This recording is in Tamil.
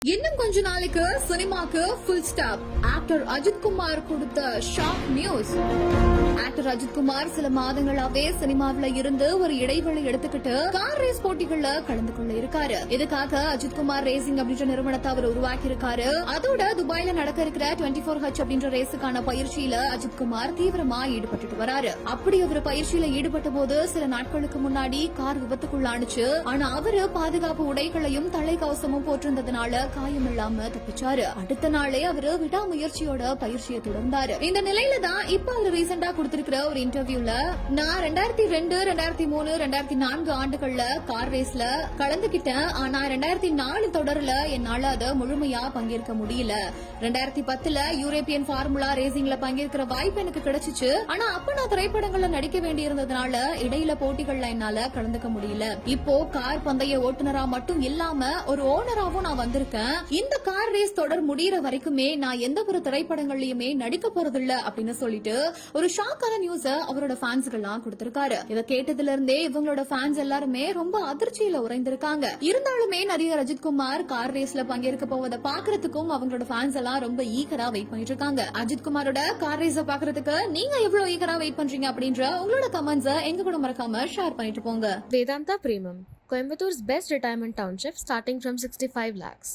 இன்னும் கொஞ்ச நாளைக்கு சினிமாக்கு full stop. Actor Ajith Kumar கொடுத்த shock news. Actor Ajith Kumar சில மாதங்களாவே சினிமாவில இருந்து ஒரு இடைவெளி எடுத்துக்கிட்டு கார் ரேஸ் போட்டிகள்ல கலந்து கொள்ள இருக்காரு. இதுக்காக அஜித் குமார் ரேசிங் அப்படின்ற நிறுவனத்தை அவர் உருவாக்கி இருக்காரு. அதோட துபாயில நடக்க இருக்கிற 24H அப்படின்ற ரேஸுக்கான பயிற்சியில அஜித் குமார் தீவிரமா ஈடுபட்டு வராரு. அப்படி அவர் பயிற்சியில ஈடுபட்ட போது சில நாட்களுக்கு முன்னாடி கார் விபத்துக்குள்ளானுச்சு. ஆனா அவரு பாதுகாப்பு உடைகளையும் தலைக்கவசமும் போட்டிருந்ததுனால காயமில்லாம தப்பிச்சாரு. அடுத்த நாளே அவரு விடாமுயற்சியோட பயிற்சியை தொடர்ந்தாரு. இந்த நிலையில தான் இப்ப அவர் ரீசெண்டா கொடுத்திருக்கிற ஒரு இன்டர்வியூல, நான் 2002, 2003, 2004 ஆண்டுகள்ல கார் ரேஸ்ல கலந்துகிட்டேன். ஆனா 2004 தொடர்ல என்னால அதை முழுமையா பங்கேற்க முடியல. 2010 யூரோப்பியன் ஃபார்முலா ரேசிங்ல பங்கேற்கிற வாய்ப்பு எனக்கு கிடைச்சிச்சு. ஆனா அப்ப நான் திரைப்படங்கள்ல நடிக்க வேண்டியிருந்ததுனால இடையில போட்டிகள்ல என்னால கலந்துக்க முடியல. இப்போ கார் பந்தய ஓட்டுநரா மட்டும் இல்லாம ஒரு ஓனராவும் நான் வந்திருக்கேன். இந்த கார் ரேஸ் தொடர் முடியற வரைக்குமே நான் எந்த ஒரு திரைப்படங்கள்லயுமே நடிக்க போறதில்ல அப்படின்னு சொல்லிட்டு ஒரு ஷாக்கான நியூஸ அவரோட ஃபேன்ஸ்கெல்லாம் கொடுத்திருக்காரு. இதை கேட்டதுல இருந்தே இவங்களோட ஃபேன்ஸ் எல்லாருமே ரொம்ப அதிர்ச்சியில உறைந்திருக்காங்க. இருந்தாலுமே நடிகர் அஜித் குமார் கார் ரேஸ்ல பங்கேற்க போவதை பாக்குறதுக்கும் அவங்களோட ஃபேன்ஸ் எல்லாம் ரொம்ப ஈகரா வெயிட் பண்ணிட்டு இருக்காங்க. அஜித் குமாரோட கார் ரேஸ பாக்குறதுக்கு நீங்க எவ்வளவு ஈகரா வெயிட் பண்றீங்க அப்படின்ற உங்களோட கமெண்ட்ஸ எங்க கூட மறக்காம ஷேர் பண்ணிட்டு போங்க. Vedanta Premium, Coimbator's best retirement township starting from 65 lakhs.